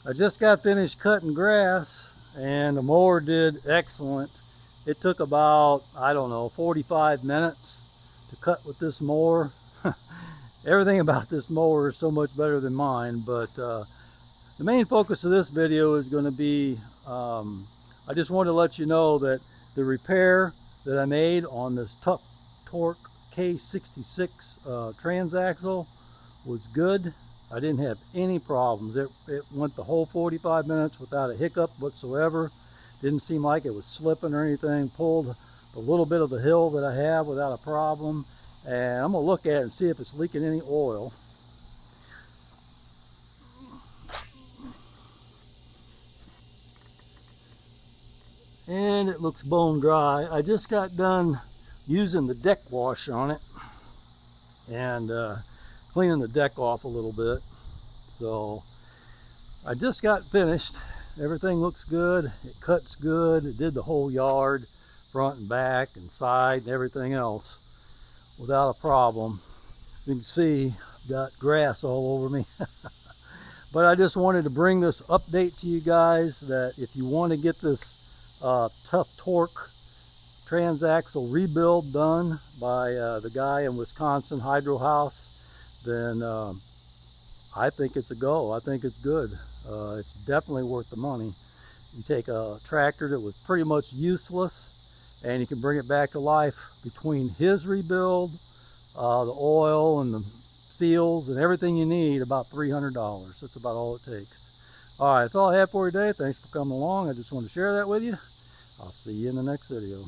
I just got finished cutting grass and the mower did excellent. It took about, I don't know, 45 minutes to cut with this mower. Everything about this mower is so much better than mine, but the main focus of this video is going to be, I just wanted to let you know that the repair that I made on this Tuff Torq K66 transaxle was good. I didn't have any problems. It went the whole 45 minutes without a hiccup whatsoever. Didn't seem like it was slipping or anything. Pulled the little bit of the hill that I have without a problem. And I'm going to look at it and see if it's leaking any oil. And it looks bone dry. I just got done using the deck wash on it and cleaning the deck off a little bit. So I just got finished. Everything looks good. It cuts good. It did the whole yard, front and back and side and everything else without a problem. You can see I've got grass all over me. But I just wanted to bring this update to you guys that if you want to get this Tuff Torq transaxle rebuild done by the guy in Wisconsin, Hydro House, then I think it's a go. I think it's good. It's definitely worth the money. You take a tractor that was pretty much useless and you can bring it back to life. Between his rebuild, the oil and the seals and everything you need, about $300. That's about all it takes. All right, that's all I have for you today. Thanks for coming along. I just wanted to share that with you. I'll see you in the next video.